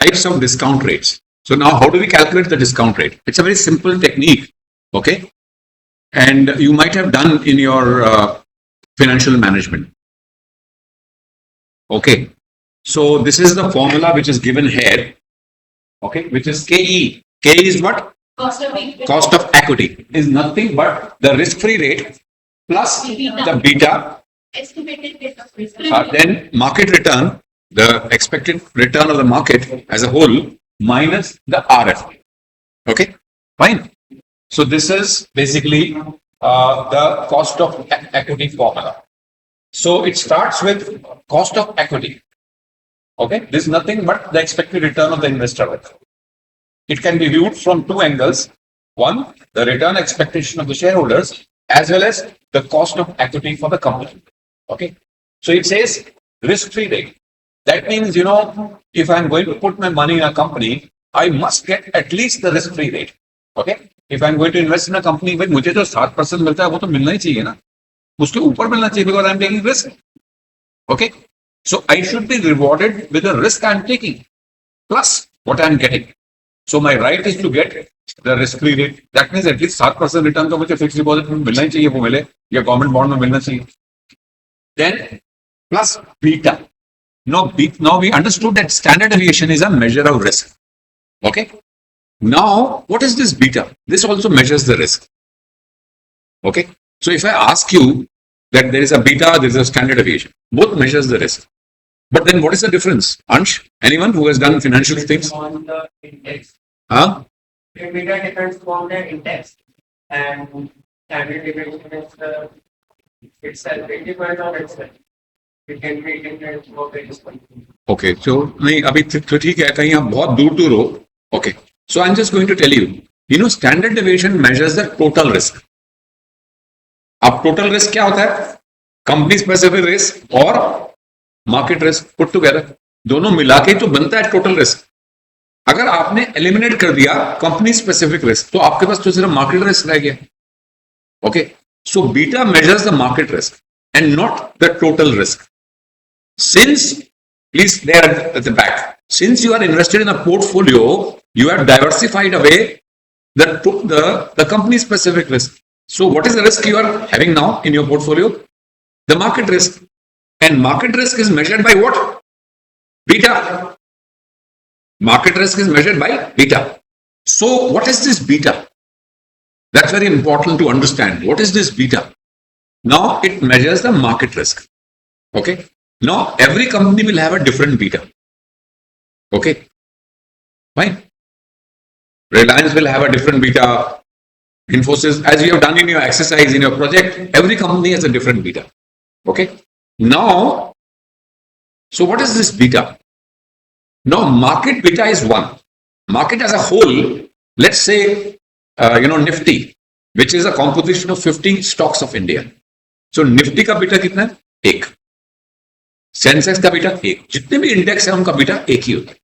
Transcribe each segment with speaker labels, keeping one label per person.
Speaker 1: types of discount rates. So now how do we calculate the discount rate? It's a very simple technique, okay? And you might have done in your financial management. Okay, so this is the formula which is given here, okay, which is KE. K is what? Cost of equity is nothing but the risk-free rate plus the beta, then market return, the expected return of the market as a whole minus the RF. Okay, fine. So this is basically the cost of equity formula. So it starts with cost of equity. Okay, this is nothing but the expected return of the investor. It can be viewed from two angles. One, the return expectation of the shareholders, as well as the cost of equity for the company. Okay, so it says risk-free rate. That means, you know, if I'm going to put my money in a company, I must get at least the risk-free rate. Okay, if I'm going to invest in a company, भाई मुझे जो 7% मिलता है वो तो मिलना ही चाहिए ना, उसके ऊपर मिलना चाहिए because I'm taking risk. Okay, so I should be rewarded with the risk I'm taking plus what I'm getting. So my right is to get the risk-free rate. That means at least 7% return तो मुझे fixed deposit में मिलना ही चाहिए, वो मिले या government bond में मिलना चाहिए. Then plus beta. Now we understood that standard deviation is a measure of risk. Okay. Now what is this beta? This also measures the risk. Okay. So if I ask you that there is a beta, there is a standard deviation, both measures the risk. But then what is the difference? Ansh, anyone who has done financial things?
Speaker 2: On the index.
Speaker 1: Huh?
Speaker 2: The beta depends on the index, and standard deviation is itself. It depends on itself. It can be different for various companies.
Speaker 1: Okay, so नहीं अभी तो ठीक है कहीं आप बहुत दूर हो. Okay, so I'm just going to tell you. You know, standard deviation measures the total risk. अब total risk क्या होता है? Company specific risk और market risk put together. दोनों मिला के तो बनता है total risk. अगर आपने eliminate कर दिया company specific risk, तो आपके पास तो सिर्फ market risk रह गया. Okay, so beta measures the market risk and not the total risk. Since, please there at the back, since you are invested in a portfolio, you have diversified away the company specific risk. So what is the risk you are having now in your portfolio? The market risk. And market risk is measured by what? Beta. Market risk is measured by beta. So what is this beta? That's very important to understand. What is this beta? Now it measures the market risk. Okay. Now every company will have a different beta. Okay. Fine. Reliance will have a different beta. Infosys, as you have done in your exercise, in your project, every company has a different beta. Okay. Now, so what is this beta? Now market beta is 1. Market as a whole, let's say, Nifty, which is a composition of 50 stocks of India. So Nifty का beta कितना है? 1. Sensex का beta 1. जितने भी index है उनका beta 1 ही होता है.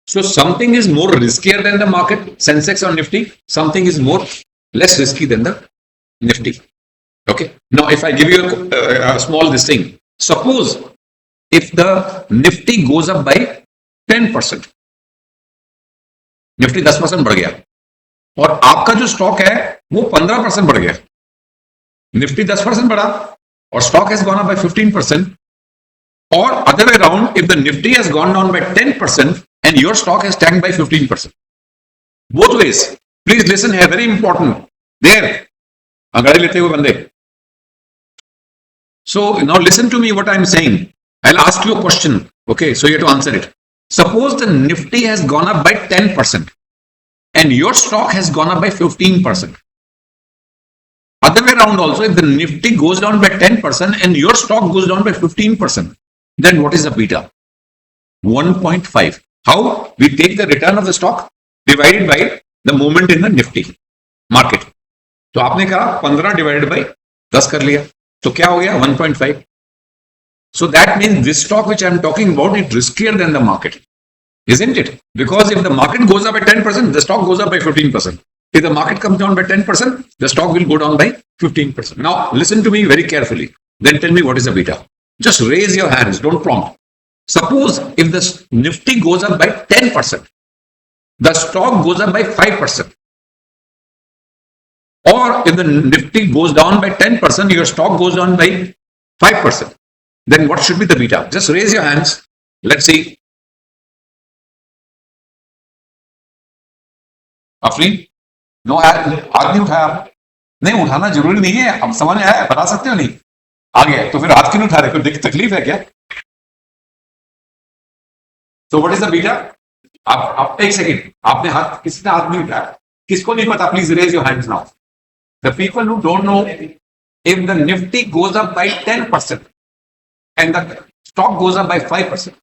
Speaker 1: So something is more riskier than the market, Sensex or Nifty. Something is more less risky than the Nifty. Okay. Now if I give you a small this thing, suppose if the Nifty goes up by 10%, Nifty 10% बढ़ गया और आपका जो stock है वो 15% बढ़ गया. Nifty 10% बढ़ा और stock has gone up by 15%, or other way around, if the Nifty has gone down by 10% and your stock has tanked by 15%. Both ways. Please listen here, very important. There. अंग्रेजी लेते हुए बंदे. So now listen to me what I am saying. I'll ask you a question. Okay, so you have to answer it. Suppose the Nifty has gone up by 10% and your stock has gone up by 15%. Other way around also, if the Nifty goes down by 10% and your stock goes down by 15%, then what is the beta? 1.5. How? We take the return of the stock divided by the movement in the Nifty market. तो आपने कहा 15 divided by 10 कर लिया, तो क्या हो गया? 1.5. So that means this stock which I am talking about is riskier than the market, isn't it? Because if the market goes up by 10%, the stock goes up by 15%. If the market comes down by 10%, the stock will go down by 15%. Now listen to me very carefully. Then tell me what is the beta. Just raise your hands, don't prompt. Suppose if the Nifty goes up by 10%, the stock goes up by 5%. Or if the Nifty goes down by 10%, your stock goes down by 5%. Then what should be the beta? Just raise your hands. Let's see. Afreen? No, हाथ नहीं उठाया आप. नहीं उठाना जरूरी नहीं है. अब समझ में आया, बता सकते हो नहीं? आ गया तो फिर हाथ क्यों उठा रहे? कोई तकलीफ है क्या? So what is the beta? आप एक सेकंड, आपने हाथ, किसी ने हाथ नहीं उठाया. किसको नहीं पता? Please raise your hands now. The people who don't know, if the Nifty goes up by 10% and the stock goes up by 5%,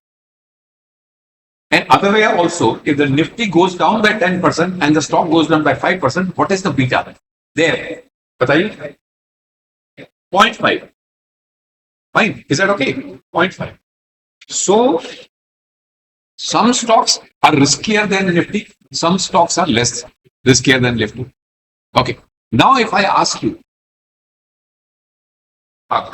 Speaker 1: and other way also, if the Nifty goes down by 10% and the stock goes down by 5%, what is the beta? There. बताइए. 0.5. Fine. Is that okay? 0.5. So, some stocks are riskier than Nifty. Some stocks are less riskier than Nifty. Okay. Now, if I ask you, there's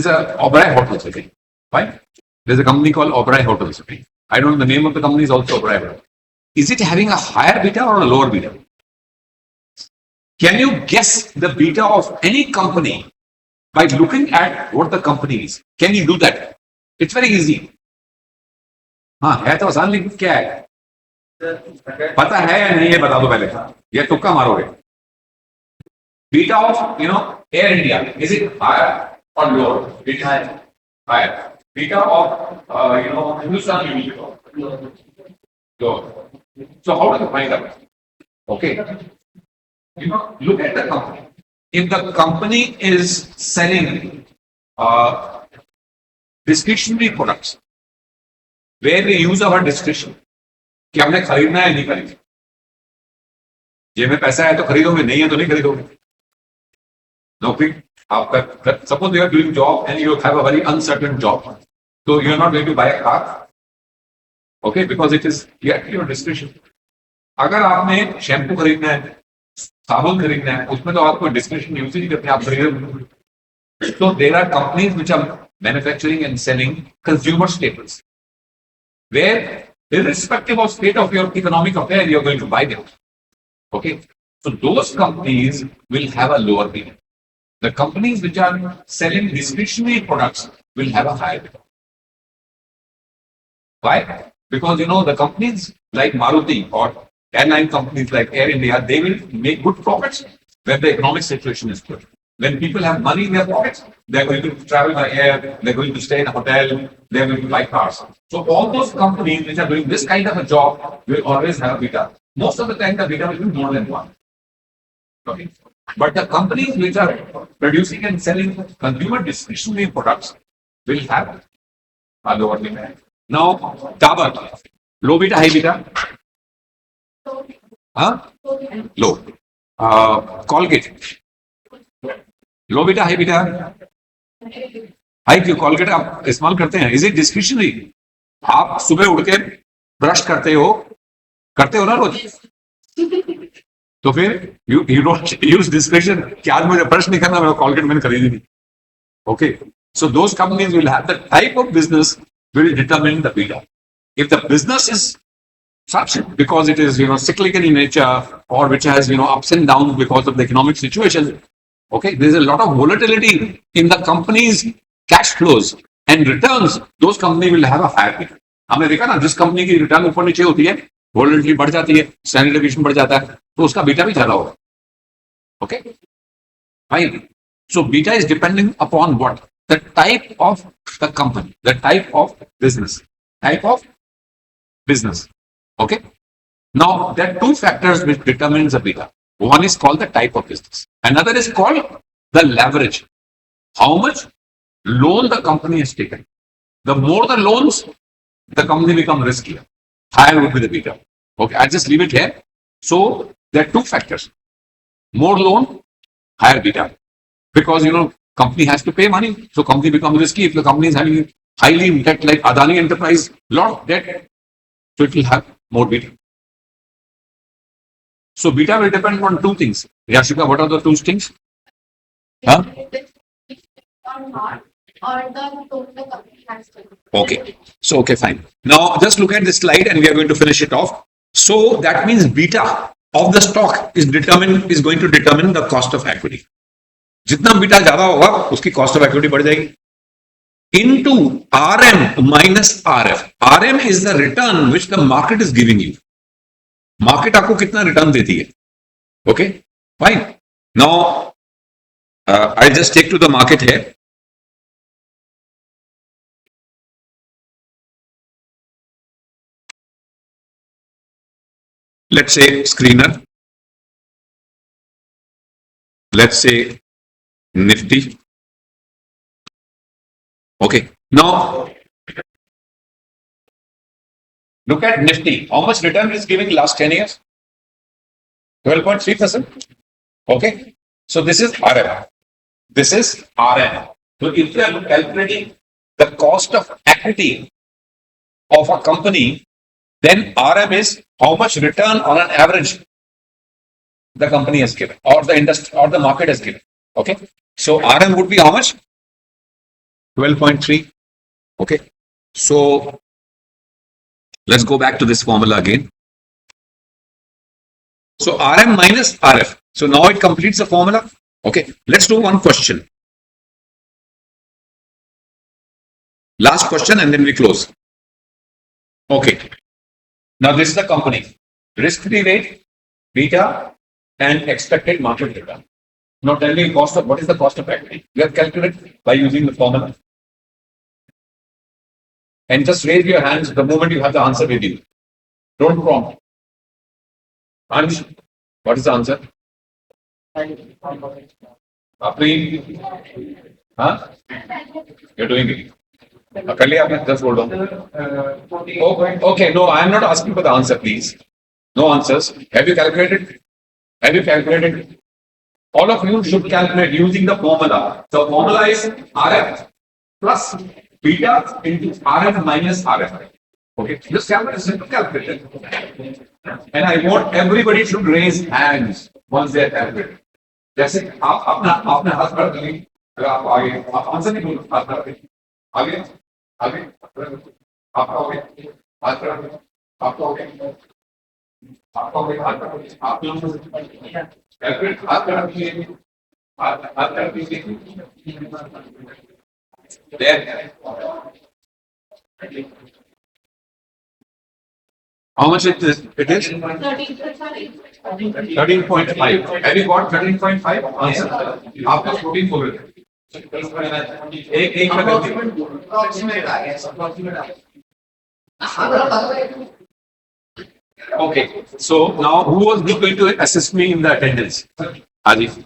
Speaker 1: a Oberoi Hotels, okay? Fine. There's a company called Oberoi Hotels. Okay? I don't know, the name of the company is also Oberoi. Is it having a higher beta or a lower beta? Can you guess the beta of any company by looking at what the company is? Can you do that? It's very easy. हाँ है तो आसान, लेकिन क्या है? पता है या नहीं है बता दो पहले, या तुक्का मारोगे? Beta of Air India, is it higher or lower? It is higher. Beta of Hindustan Unilever, lower. So how do you find out? Okay, look at the company. If the company is selling discretionary products, where we use our discretion, कि हमने खरीदना है नहीं खरीदना, जेब में पैसा है तो खरीदोगे, नहीं है तो नहीं खरीदोगे. नौकरी आपका, suppose you are doing job and you have a very uncertain job, so you are not going to buy a car, okay, because it is at your discretion. अगर आपने शैम्पू खरीदना है, साबुन खरीदना है, उसमें तो आपको डिस्क्रिप्शन यूज ही करते हैं, आप खरीदोगे. So there are companies which are manufacturing and selling consumer staples, where irrespective of state of your economic affair, you are going to buy them. Okay, so those companies will have a lower beta. The companies which are selling discretionary products will have a higher beta. Why? Because the companies like Maruti or airline companies like Air India, they will make good profits when the economic situation is good. When people have money in their pockets, they're going to travel by air, they're going to stay in a hotel, they're going to buy cars. So all those companies which are doing this kind of a job will always have beta. Most of the time the beta will be more than 1. Okay. But the companies which are producing and selling consumer discretionary products will have a lower beta. Now, Dabur, low beta, high beta? Huh? Low. Colgate. लो बेटा, high बेटा, high क्यों? Colgate आप इस्तेमाल करते हैं, is it discretionary? आप सुबह उठ के ब्रश करते हो ना रोज, तो फिर यू डोंट यूज डिस्क्रिशन कि आज मुझे ब्रश नहीं करना, मैं कॉलगेट मैंने खरीदी नहीं. Okay, so those companies will have the type of business will determine the beta. If the business is such because it is cyclical in nature, or which has ups and downs because of the economic situation, okay, there is a lot of volatility in the company's cash flows and returns, those companies will have a higher beta. हमने देखा ना, जिस company की return ऊपर नीचे होती है, volatility बढ़ जाती है, स्टैंडर्ड डेविएशन बढ़ जाता है, तो उसका बीटा भी ज्यादा होगा. Okay, fine. So beta is depending upon what? The type of the company, the type of business, Okay. Now there are two factors which determines the beta. One is called the type of business. Another is called the leverage. How much loan the company has taken. The more the loans, the company becomes riskier. Higher would be the beta. Okay, I'll just leave it here. So there are two factors. More loan, higher beta. Because company has to pay money, so company becomes risky. If the company is having highly debt like Adani Enterprise, lot of debt, so it will have more beta. So beta will depend on two things. Yashika, what are the two things? Huh?
Speaker 3: or the total company has to.
Speaker 1: Okay. So, okay, fine. Now, just look at this slide and we are going to finish it off. So, that means beta of the stock is going to determine the cost of equity. जितना beta ज्यादा होगा उसकी cost of equity बढ़ जाएगी into RM minus RF. RM is the return which the market is giving you. Market आपको कितना return देती है? Okay, fine. Now, I'll just take to the market here. Let's say screener. Let's say Nifty. Okay. Now, look at Nifty. How much return is giving last 10 years? 12.3%. Okay. So this is RM. This is RM. So if you are calculating the cost of equity of a company, then RM is how much return on an average the company has given or the industry or the market has given. Okay. So RM would be how much? 12.3. Okay. So let's go back to this formula again. So RM minus RF. So now it completes the formula. Okay. Let's do one question. Last question and then we close. Okay. Now this is the company. Risk-free rate, beta, and expected market return. Now tell me what is the cost of equity? You have calculated by using the formula. And just raise your hands the moment you have the answer with you. Don't prompt. Ansh, what is the answer? Apri? Huh? You're doing it. Just hold on. Okay, no, I am not asking for the answer, please. No answers. Have you calculated? Have you calculated? All of you should calculate using the formula. The formula is RF plus beta into RF minus RF. Okay, just calculate. And I want everybody should raise hands once they are calculated. जैसे आप अपना हाथ बढ़ा देंगे अगर आप आगे आप आंसर नहीं बोलो हाथ बढ़ा देंगे आगे आगे आप आओगे हाथ बढ़ा देंगे आप आओगे हाथ बढ़ा देंगे आप कैलकुलेट हाथ बढ़ा दीजिए हाथ बढ़ा दीजिए there how much it is 13.5 have you got 13.5 answer आपको 14 बोल रहे एक okay so now who was going to assist me in the attendance Ajif